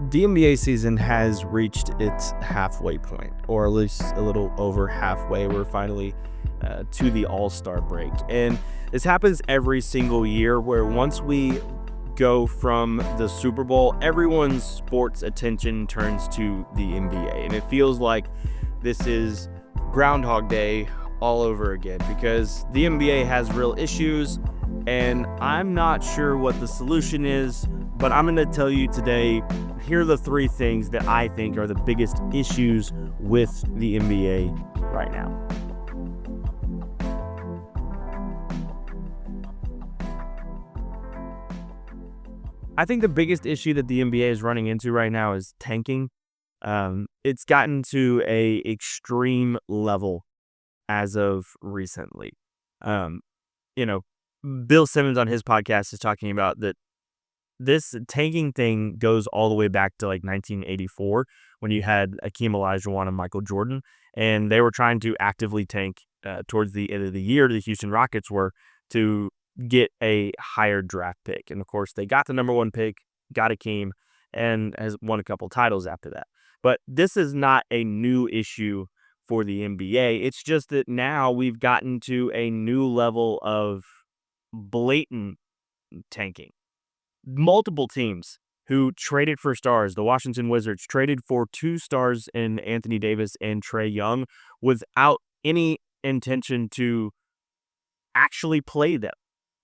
The NBA season has reached its halfway point, or at least a little over halfway. We're finally to the All-Star break. And this happens every single year where once we go from the Super Bowl, everyone's sports attention turns to the NBA. And it feels like this is Groundhog Day all over again because the NBA has real issues, and I'm not sure what the solution is, but I'm going to tell you today. Here are the three things that I think are the biggest issues with the NBA right now. I think the biggest issue that the NBA is running into right now is tanking. It's gotten to a extreme level as of recently. Um, you know, Bill Simmons on his podcast is talking about that this tanking thing goes all the way back to like 1984 when you had Akeem Olajuwon and Michael Jordan, and they were trying to actively tank towards the end of the year. The Houston Rockets were to get a higher draft pick, and of course they got the number one pick, got Akeem, and has won a couple titles after that. But this is not a new issue for the NBA. It's just that now we've gotten to a new level of blatant tanking. Multiple teams who traded for stars. The Washington Wizards traded for 2 stars in Anthony Davis and Trae Young without any intention to actually play them.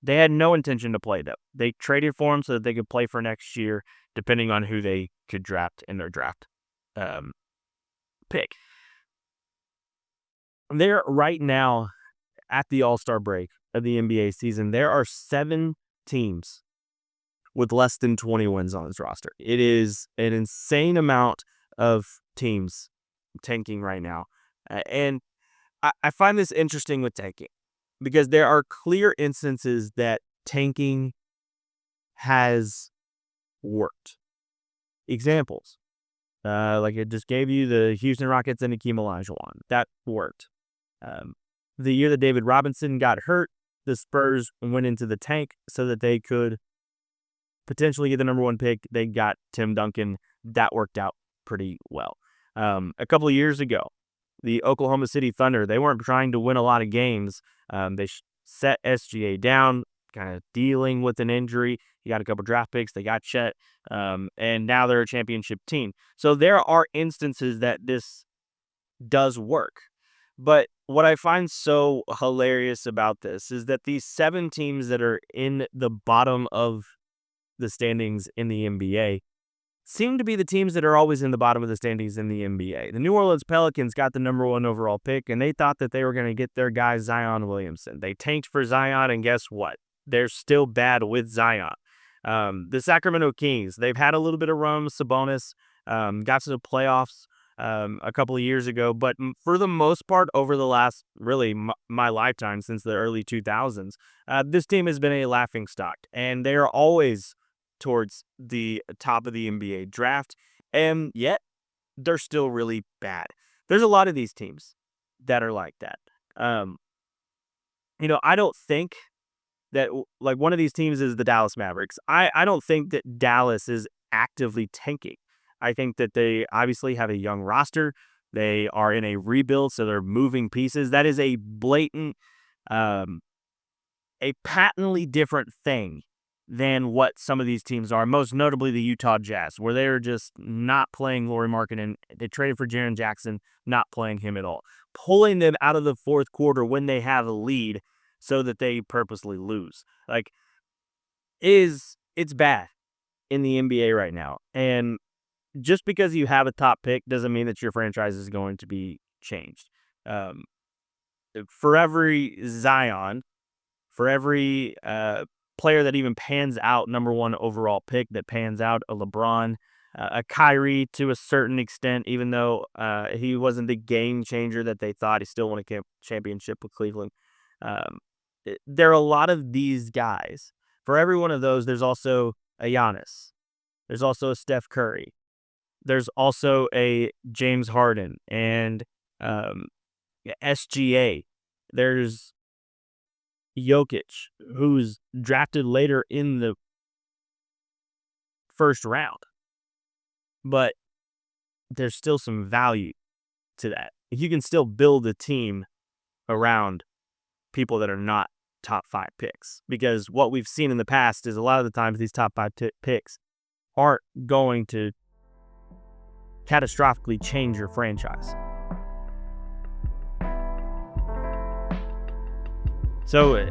They had no intention to play them. They traded for them so that they could play for next year, depending on who they could draft in their draft pick. They're right now at the All-Star break of the NBA season. There are 7 teams with less than 20 wins on his roster. It is an insane amount of teams tanking right now. And I find this interesting with tanking because there are clear instances that tanking has worked. Examples. Like I just gave you the Houston Rockets and Akeem Olajuwon. That worked. The year that David Robinson got hurt, the Spurs went into the tank so that they could potentially get the number one pick. They got Tim Duncan. That worked out pretty well. A couple of years ago, the Oklahoma City Thunder, they weren't trying to win a lot of games. They set SGA down, kind of dealing with an injury. He got a couple draft picks. They got Chet, and now they're a championship team. So there are instances that this does work. But what I find so hilarious about this is that these 7 teams that are in the bottom of the standings in the NBA seem to be the teams that are always in the bottom of the standings in the NBA. The New Orleans Pelicans got the number 1 overall pick, and they thought that they were going to get their guy Zion Williamson. They tanked for Zion, and guess what? They're still bad with Zion. The Sacramento Kings, they've had a little bit of run with Sabonis, got to the playoffs a couple of years ago, but for the most part, over the last, really, my lifetime since the early 2000s, this team has been a laughingstock, and they are always towards the top of the NBA draft, and yet they're still really bad. There's a lot of these teams that are like that. I don't think that, like, one of these teams is the Dallas Mavericks. I don't think that Dallas is actively tanking. I think that they obviously have a young roster. They are in a rebuild, so they're moving pieces. That is a blatant, a patently different thing than what some of these teams are, most notably the Utah Jazz, where they're just not playing Lauri Markkanen. They traded for Jaren Jackson, not playing him at all. Pulling them out of the fourth quarter when they have a lead so that they purposely lose. It's bad in the NBA right now. And just because you have a top pick doesn't mean that your franchise is going to be changed. For every Zion, for every player that even pans out, number 1 overall pick that pans out, a LeBron, a Kyrie to a certain extent, even though he wasn't the game changer that they thought, he still won a championship with Cleveland. There are a lot of these guys. For every one of those, there's also a Giannis. There's also a Steph Curry. There's also a James Harden and SGA. There's Jokic, who's drafted later in the first round. but there's still some value to that. You can still build a team around people that are not top 5 picks, because what we've seen in the past is a lot of the times these top 5 picks aren't going to catastrophically change your franchise. So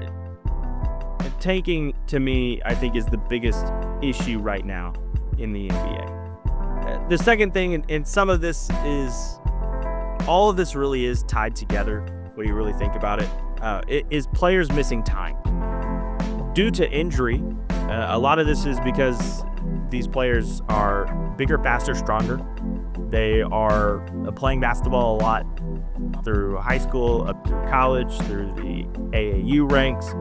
tanking, to me, I think is the biggest issue right now in the NBA. The second thing, and some of this is, all of this really is tied together when you really think about it, is players missing time. Due to injury, a lot of this is because these players are bigger, faster, stronger. They are playing basketball a lot through high school, up through college, through the AAU ranks.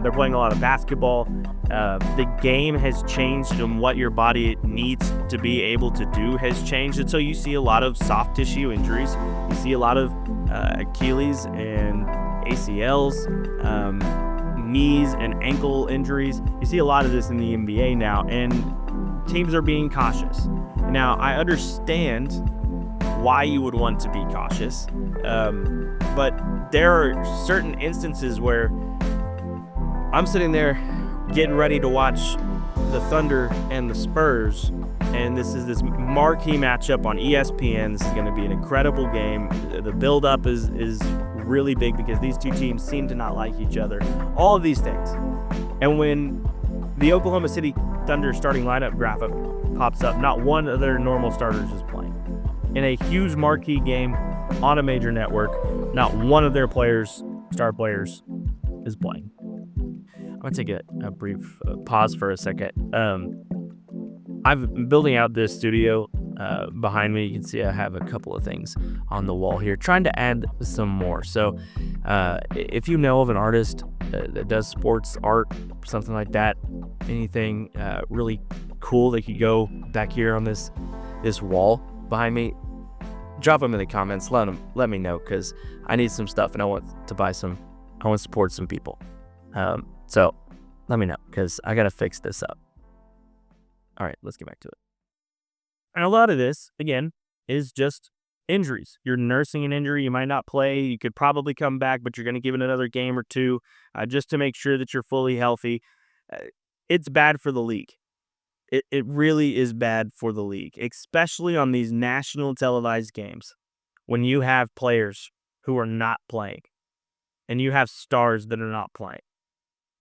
They're playing a lot of basketball. The game has changed, and what your body needs to be able to do has changed. And so you see a lot of soft tissue injuries. You see a lot of Achilles and ACLs, knees and ankle injuries. You see a lot of this in the NBA now, and teams are being cautious. Now, I understand why you would want to be cautious, but there are certain instances where I'm sitting there getting ready to watch the Thunder and the Spurs, and this is this marquee matchup on ESPN. This is going to be an incredible game. The build-up is really big because these two teams seem to not like each other. All of these things. And when the Oklahoma City Thunder starting lineup graphic pops up, not one of their normal starters is playing. In a huge marquee game on a major network, not one of their star players, is playing. I'm going to take a brief pause for a second. I've been building out this studio behind me. You can see I have a couple of things on the wall here, trying to add some more. So if you know of an artist that does sports art, something like that, anything really cool that could go back here on this wall behind me, drop them in the comments. Let me know, because I need some stuff and I want to support some people. So let me know, because I got to fix this up. All right, let's get back to it. And a lot of this, again, is just injuries. You're nursing an injury. You might not play. You could probably come back, but you're going to give it another game or two just to make sure that you're fully healthy. It's bad for the league. It really is bad for the league, especially on these national televised games when you have players who are not playing and you have stars that are not playing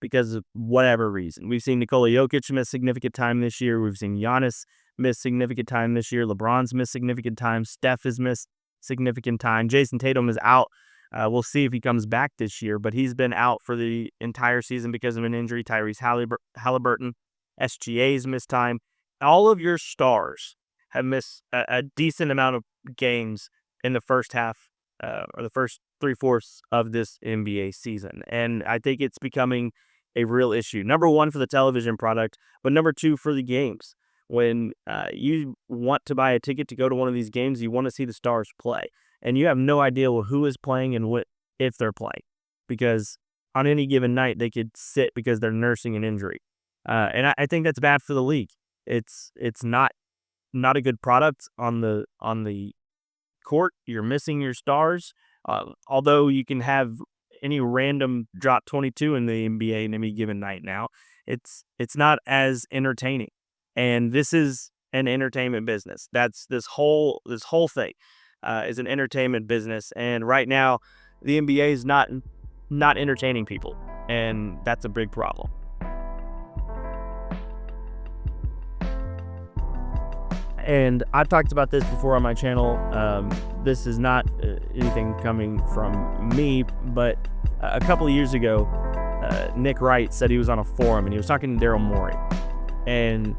because of whatever reason. We've seen Nikola Jokic miss significant time this year. We've seen Giannis miss significant time this year. LeBron's missed significant time. Steph has missed significant time. Jason Tatum is out. We'll see if he comes back this year, but he's been out for the entire season because of an injury. Tyrese Halliburton, SGA's missed time. All of your stars have missed a decent amount of games in the first half or the first 3/4 of this NBA season. And I think it's becoming a real issue. Number one, for the television product, but number two, for the games. When you want to buy a ticket to go to one of these games, you want to see the stars play. And you have no idea who is playing and if they're playing. Because on any given night, they could sit because they're nursing an injury. And I think that's bad for the league. It's not a good product on the court. You're missing your stars. Although you can have any random drop 22 in the NBA in any given night now, it's not as entertaining. And this is an entertainment business. That's this whole thing is an entertainment business. And right now, the NBA is not entertaining people, and that's a big problem. And I've talked about this before on my channel. This is not anything coming from me, but a couple of years ago, Nick Wright said he was on a forum and he was talking to Daryl Morey, and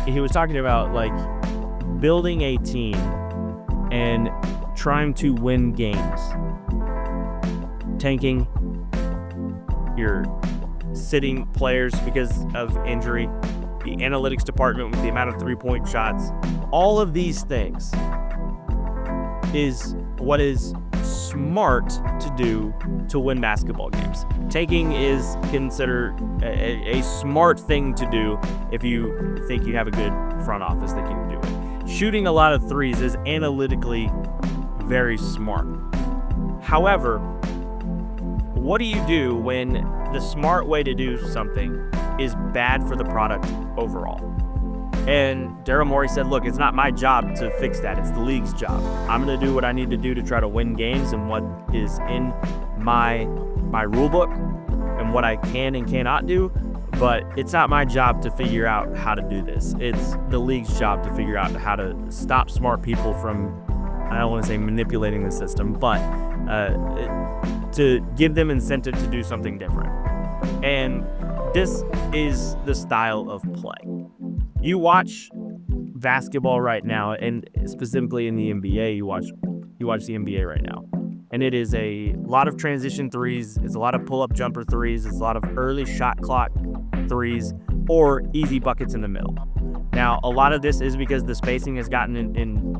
he was talking about like building a team and trying to win games. Tanking, you're sitting players because of injury, the analytics department with the amount of three-point shots. All of these things is what is smart to do to win basketball games. Tanking is considered a smart thing to do if you think you have a good front office that can do it. shooting a lot of threes is analytically very smart. However, what do you do when the smart way to do something is bad for the product overall? And Daryl Morey said, look, it's not my job to fix that. It's the league's job. I'm going to do what I need to do to try to win games and what is in my rule book and what I can and cannot do. But it's not my job to figure out how to do this. It's the league's job to figure out how to stop smart people from, I don't want to say manipulating the system, but to give them incentive to do something different. And this is the style of play. You watch basketball right now, and specifically in the NBA, you watch the NBA right now. And it is a lot of transition threes, it's a lot of pull-up jumper threes, it's a lot of early shot clock threes, or easy buckets in the middle. Now, a lot of this is because the spacing has gotten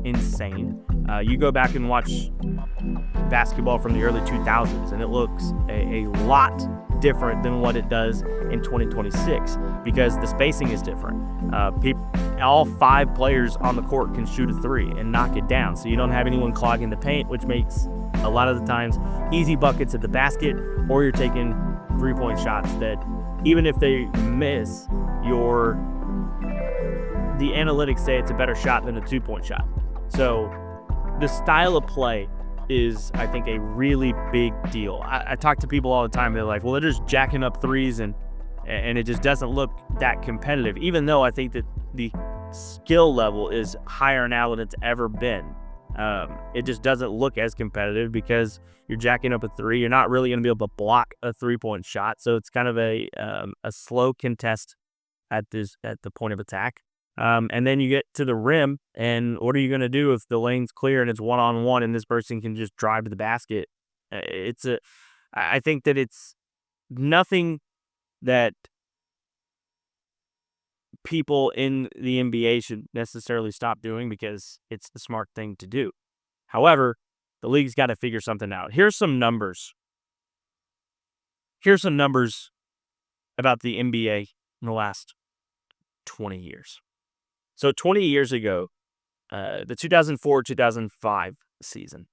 insane. You go back and watch basketball from the early 2000s, and it looks a lot different than what it does in 2026 because the spacing is different. All 5 players on the court can shoot a three and knock it down, so you don't have anyone clogging the paint, which makes a lot of the times easy buckets at the basket, or you're taking 3-point shots that even if they miss, the analytics say it's a better shot than a 2-point shot. So the style of play is, I think, a really big deal. I talk to people all the time. They're like, well, they're just jacking up threes and it just doesn't look that competitive, even though I think that the skill level is higher now than it's ever been. It just doesn't look as competitive because you're jacking up a three. You're not really going to be able to block a 3-point shot. So it's kind of a slow contest at the point of attack. And then you get to the rim, and what are you going to do if the lane's clear and it's one-on-one and this person can just drive to the basket? I think that it's nothing that people in the NBA should necessarily stop doing because it's the smart thing to do. However, the league's got to figure something out. Here's some numbers. Here's some numbers about the NBA in the last 20 years. So 20 years ago, the 2004-2005 season,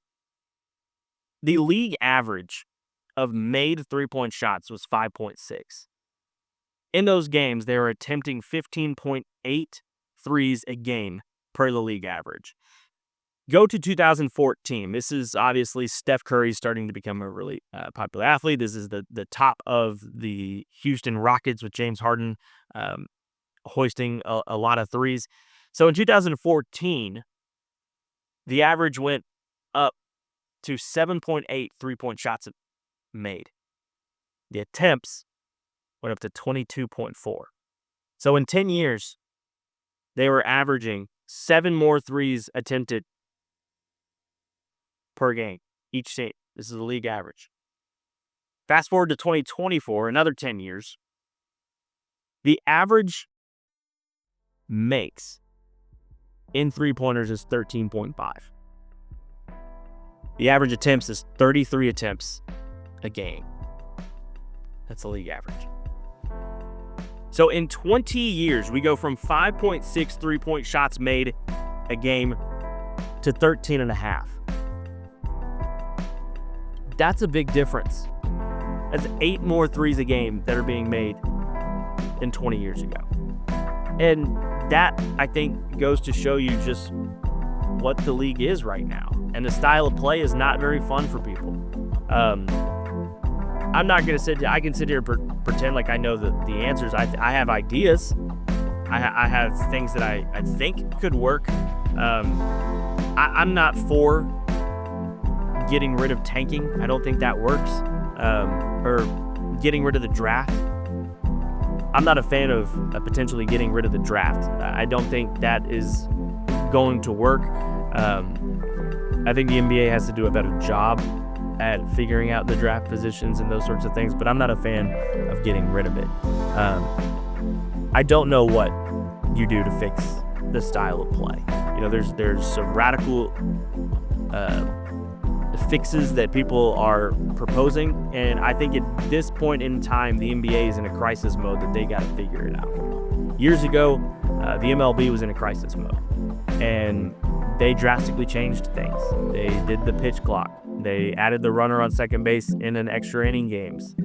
the league average of made 3-point shots was 5.6. In those games, they were attempting 15.8 threes a game per the league average. Go to 2014. This is obviously Steph Curry starting to become a really popular athlete. This is the top of the Houston Rockets with James Harden hoisting a lot of threes. So in 2014, the average went up to 7.8 3-point shots made. The attempts went up to 22.4. So in 10 years, they were averaging 7 more threes attempted per game each team. This is the league average. Fast forward to 2024, another 10 years, the average makes in 3-pointers is 13.5. The average attempts is 33 attempts a game. That's the league average. So in 20 years, we go from 5.6 3-point shots made a game to 13.5. That's a big difference. That's 8 more threes a game that are being made than 20 years ago. And that, I think, goes to show you just what the league is right now. And the style of play is not very fun for people. I'm not going to I can sit here and pretend like I know the answers. I have ideas. I have things that I think could work. I'm not for getting rid of tanking. I don't think that works. Or getting rid of the draft. I'm not a fan of potentially getting rid of the draft. I don't think that is going to work. I think the NBA has to do a better job at figuring out the draft positions and those sorts of things, but I'm not a fan of getting rid of it. I don't know what you do to fix the style of play. You know, there's some radical fixes that people are proposing, and I think at this point in time, the NBA is in a crisis mode that they got to figure it out. Years ago, the MLB was in a crisis mode, and they drastically changed things. They did the pitch clock. They added the runner on second base in an extra inning games.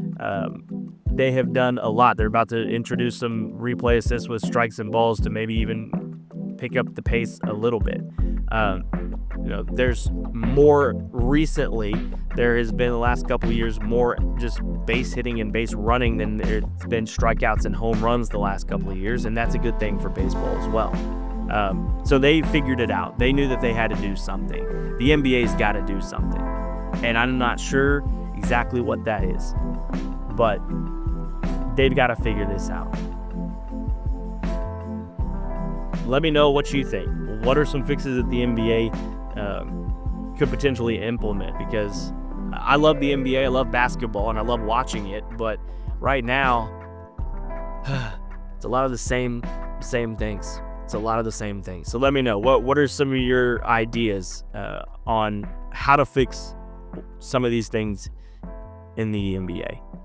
They have done a lot. They're about to introduce some replay assists with strikes and balls to maybe even pick up the pace a little bit. There's more recently. There has been the last couple of years more just base hitting and base running than there's been strikeouts and home runs the last couple of years, and that's a good thing for baseball as well. So they figured it out. They knew that they had to do something. The NBA's got to do something, and I'm not sure exactly what that is, but they've got to figure this out. Let me know what you think. What are some fixes that the NBA could potentially implement? Because I love the NBA, I love basketball, and I love watching it. But right now, it's a lot of the same things. It's a lot of the same things. So let me know what are some of your ideas on how to fix some of these things in the NBA.